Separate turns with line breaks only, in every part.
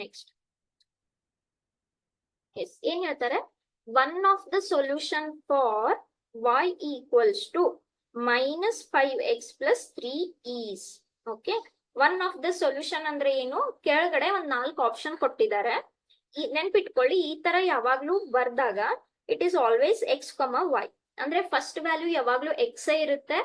Next ಎಸ್ ಏನ್ ಹೇಳ್ತಾರೆ, one of the solution for y equals to -5x + 3 ಈಸ್. Okay, one of the solution ಅಂದ್ರೆ ಏನು, ಕೆಳಗಡೆ ಒಂದ್ 4 ಆಪ್ಷನ್ ಕೊಟ್ಟಿದ್ದಾರೆ. ನೆನ್ಪಿಟ್ಕೊಳ್ಳಿ, ಈ ತರ ಯಾವಾಗ್ಲೂ ಬರ್ದಾಗ it is always x, y. ಅಂದ್ರೆ ಫಸ್ಟ್ ವ್ಯಾಲ್ಯೂ ಯಾವಾಗ್ಲೂ x ಇರುತ್ತೆ,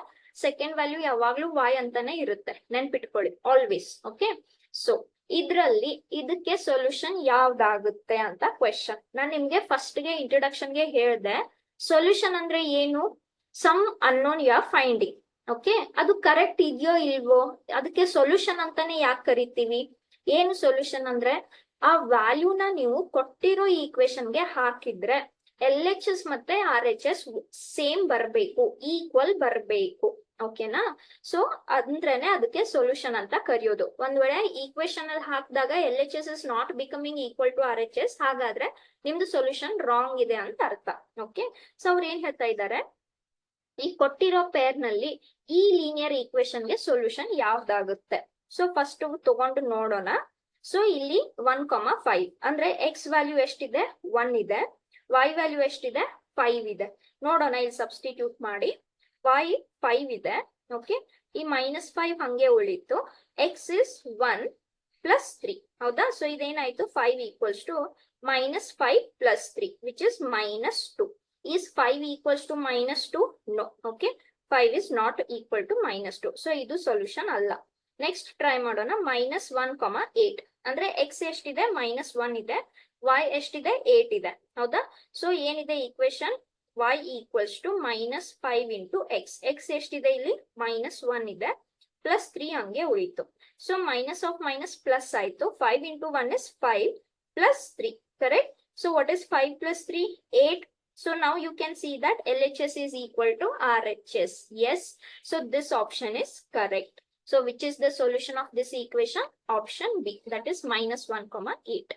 ಸೆಕೆಂಡ್ ವ್ಯಾಲ್ಯೂ ಯಾವಾಗ್ಲೂ y ಅಂತಾನೆ ಇರುತ್ತೆ. ನೆನ್ಪಿಟ್ಕೊಳ್ಳಿ ಆಲ್ವೇಸ್. ಓಕೆ, ಸೊ ಇದ್ರಲ್ಲಿ ಇದಕ್ಕೆ ಸೊಲ್ಯೂಷನ್ ಯಾವ್ದಾಗುತ್ತೆ ಅಂತ ಕ್ವೆಶನ್. ನಾನ್ ನಿಮ್ಗೆ ಫಸ್ಟ್ ಗೆ ಇಂಟ್ರೊಡಕ್ಷನ್ ಗೆ ಹೇಳ್ದೆ, ಸೊಲ್ಯೂಷನ್ ಅಂದ್ರೆ ಏನು, some unknown you are finding. Okay, ಅದು ಕರೆಕ್ಟ್ ಇದೆಯೋ ಇಲ್ವೋ, ಅದಕ್ಕೆ ಸೊಲ್ಯೂಷನ್ ಅಂತಾನೆ ಯಾಕೆ ಕರಿತೀವಿ. ಏನು ಸೊಲ್ಯೂಷನ್ ಅಂದ್ರೆ, ಆ ವ್ಯಾಲ್ಯೂನ ನೀವು ಕೊಟ್ಟಿರೋ ಈಕ್ವೇಶನ್ ಗೆ ಹಾಕಿದ್ರೆ LHS ಮತ್ತೆ RHS ಸೇಮ್ ಬರ್ಬೇಕು, ಈಕ್ವಲ್ ಬರ್ಬೇಕು. ಓಕೆನಾ, ಸೊ ಅಂದ್ರೇನೆ ಅದಕ್ಕೆ ಸೊಲ್ಯೂಷನ್ ಅಂತ ಕರೆಯೋದು. ಒಂದ್ ವೇಳೆ ಈಕ್ವೇಶನ್ ಅಲ್ಲಿ ಹಾಕಿದಾಗ LHS is not becoming equal to RHS, ಹಾಗಾದ್ರೆ ನಿಮ್ದು ಸೊಲ್ಯೂಷನ್ ರಾಂಗ್ ಇದೆ ಅಂತ ಅರ್ಥ. ಓಕೆ, ಸೊ ಅವ್ರು ಏನ್ ಹೇಳ್ತಾ ಇದ್ದಾರೆ, ಈ ಕೊಟ್ಟಿರೋ ಪೇರ್ ನಲ್ಲಿ ಈ ಲೀನಿಯರ್ ಈಕ್ವೇಶನ್ ಗೆ ಸೊಲ್ಯೂಷನ್ ಯಾವ್ದಾಗುತ್ತೆ. ಸೊ ಫಸ್ಟ್ ತಗೊಂಡು ನೋಡೋಣ. ಸೊ ಇಲ್ಲಿ 1,5 ಅಂದ್ರೆ x ವ್ಯಾಲ್ಯೂ ಎಷ್ಟಿದೆ, 1 ಇದೆ, y ವ್ಯಾಲ್ಯೂ ಎಷ್ಟಿದೆ, 5 ಇದೆ. ನೋಡೋಣ, ಇಲ್ಲಿ ಸಬ್ಸ್ಟಿಟ್ಯೂಟ್ ಮಾಡಿ. y 5 ಇದೆ. ಓಕೆ, ಈ -5 ಹಂಗೆ ಉಳಿತು. x is 1 + 3. ಹೌದಾ, ಸೊ ಇದೇನಾಯ್ತು, 5 equals to -5 + 3 which is -2. Is 5 equals to -2? No. Okay, 5 is not equal to -2. So ಇದು ಸೊಲ್ಯೂಷನ್ ಅಲ್ಲ. ನೆಕ್ಸ್ಟ್ ಟ್ರೈ ಮಾಡೋಣ. -1,8 ಅಂದ್ರೆ x ಎಷ್ಟಿದೆ, -1 ಇದೆ, y ಎಷ್ಟಿದೆ, 8 ಇದೆ. ಹೌದಾ, ಸೊ ಏನಿದೆ equation, y equals to -5 into x. x ಎಷ್ಟಿದೆ ಇಲ್ಲಿ, -1 ಇದೆ, +3 ಹಂಗೆ ಉಳಿತು. So minus of minus plus ಆಯ್ತು. 5 into 1 is 5 + 3. Correct. So what is 5 + 3? 8. So now you can see that LHS is equal to RHS. Yes. So this option is correct. So which is the solution of this equation? Option B. That is -1,8.